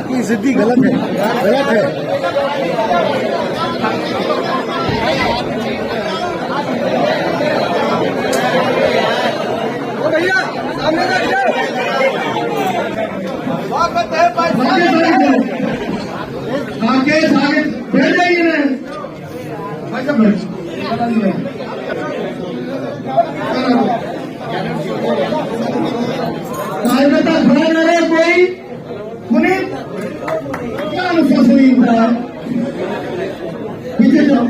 ये जिद्दी गलत है, गलत है। भैया सामने आगे आगे बैठ जाइए ना, खड़ा न रहे कोई पुनीत क्या अनुशासनी पीछे जाओ।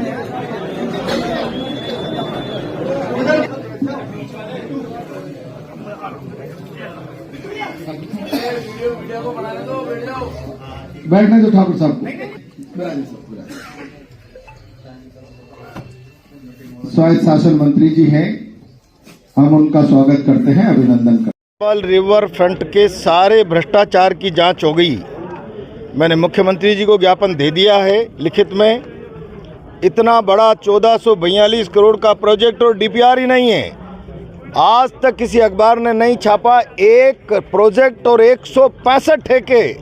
बैठने दो ठाकुर साहब को। स्वायत्त शासन मंत्री जी हैं, हम उनका स्वागत करते हैं, अभिनंदन करते हैं। रिवर फ्रंट के सारे भ्रष्टाचार की जांच हो गई। मैंने मुख्यमंत्री जी को ज्ञापन दे दिया है लिखित में। इतना बड़ा 1442 करोड़ का प्रोजेक्ट और डीपीआर ही नहीं है। आज तक किसी अखबार ने नहीं छापा। एक प्रोजेक्ट और 165 ठेके,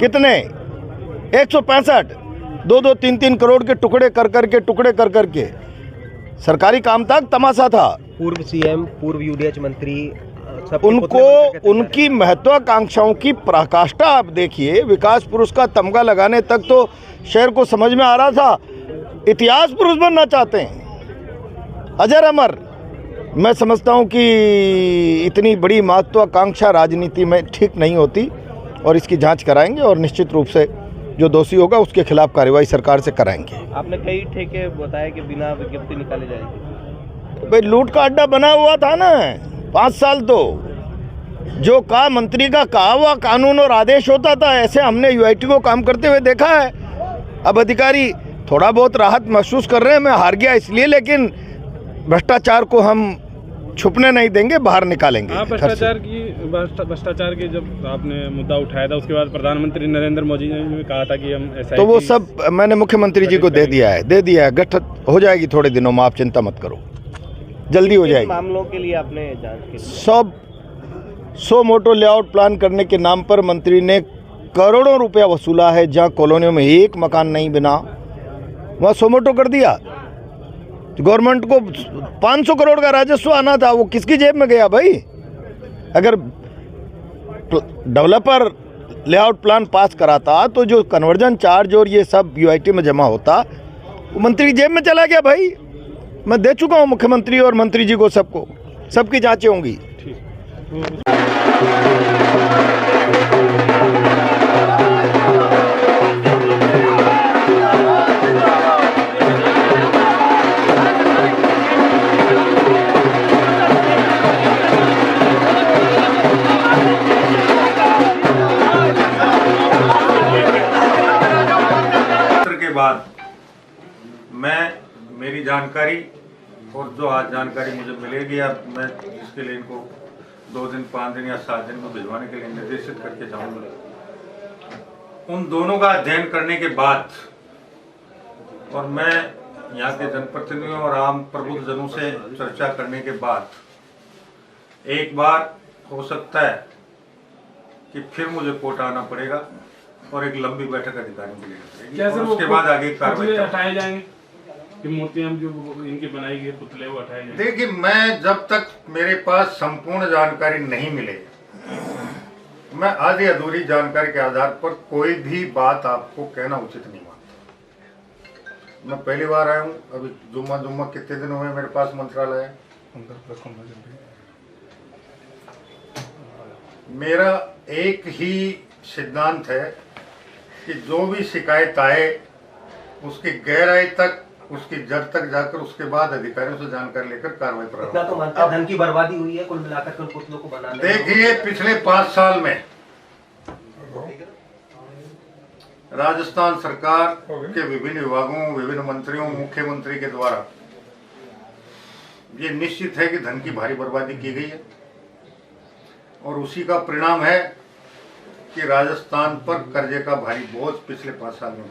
कितने 165, 2-2, 3-3 करोड़ के टुकड़े कर करके सरकारी काम तक तमाशा था। पूर्व सीएम, पूर्व यूडीएच मंत्री, उनको उनकी महत्वाकांक्षाओं की पराकाष्ठा आप देखिए। विकास पुरुष का तमगा लगाने तक तो शहर को समझ में आ रहा था, इतिहास पुरुष बनना चाहते हैं, अजर अमर। मैं समझता हूं कि इतनी बड़ी महत्वाकांक्षा राजनीति में ठीक नहीं होती और इसकी जांच कराएंगे और निश्चित रूप से जो दोषी होगा उसके खिलाफ कार्रवाई सरकार से कराएंगे। आपने कई ठेके बताया कि बिना विज्ञप्ति निकाले जाएगी। भाई लूट का अड्डा बना हुआ था ना 5 साल। तो जो कहा मंत्री का कहा हुआ कानून और आदेश होता था, ऐसे हमने यूआईटी को काम करते हुए देखा है। अब अधिकारी थोड़ा बहुत राहत महसूस कर रहे हैं, मैं हार गया इसलिए, लेकिन भ्रष्टाचार को हम छुपने नहीं देंगे, बाहर निकालेंगे। भ्रष्टाचार की जब आपने मुद्दा उठाया था, उसके बाद प्रधानमंत्री नरेंद्र मोदी ने कहा था कि हम तो वो सब मैंने मुख्यमंत्री जी को दे दिया है, गठित हो जाएगी थोड़े दिनों में, आप चिंता मत करो, जल्दी हो जाएगी। मामलों के लिए आपने जांच की? 100 मोटो लेआउट प्लान करने के नाम पर मंत्री ने करोड़ों रुपया वसूला है। जहां कॉलोनियों में एक मकान नहीं बना, वहां 100 मोटो कर दिया। गवर्नमेंट को 500 करोड़ का राजस्व आना था, वो किसकी जेब में गया भाई? अगर डेवलपर लेआउट प्लान पास कराता तो जो कन्वर्जन चार्ज और ये सब यूआईटी में जमा होता, वो मंत्री की जेब में चला गया भाई। मैं दे चुका हूं मुख्यमंत्री और मंत्री जी को, सबको, सबकी जांचें होंगी। के बाद मेरी जानकारी और जो आज जानकारी मुझे मिलेगी, अब मैं इसके लिए इनको 2 दिन, 5 दिन या 7 दिन में भिजवाने के लिए निर्देशित करके जाऊंगा। उन दोनों का अध्ययन करने के बाद और मैं यहाँ के जनप्रतिनिधियों और आम प्रबुद्धजनों से चर्चा करने के बाद एक बार हो सकता है कि फिर मुझे कोर्ट आना पड़ेगा और एक लंबी बैठक अधिकारियों को लेनी पड़ेगी। उसके बाद आगे कार्रवाई हटाए जाएंगे कि मूर्तियां जो इनकी बनाई गई पुतले वो हटाए जाएंगे। देखिए, मैं जब तक मेरे पास संपूर्ण जानकारी नहीं मिले, मैं आधी अधूरी जानकारी के आधार पर कोई भी बात आपको कहना उचित नहीं मानता। मैं पहली बार आया हूँ, अभी जुम्मा कितने दिन हुए मेरे पास मंत्रालय है। मेरा एक ही सिद्धांत है कि जो भी शिकायत आए उसकी गहराई तक, उसकी जड़ तक जाकर उसके बाद अधिकारियों से जानकारी लेकर कार्रवाई इतना तो मानता है धन की बर्बादी हुई है कुल मिलाकर के पुतलों को बनाने। देखिए, पिछले 5 साल में राजस्थान सरकार के विभिन्न विभागों, विभिन्न मंत्रियों, मुख्यमंत्री के द्वारा ये निश्चित है कि धन की भारी बर्बादी की गई है और उसी का परिणाम है कि राजस्थान पर कर्जे का भारी बोझ पिछले 5 साल में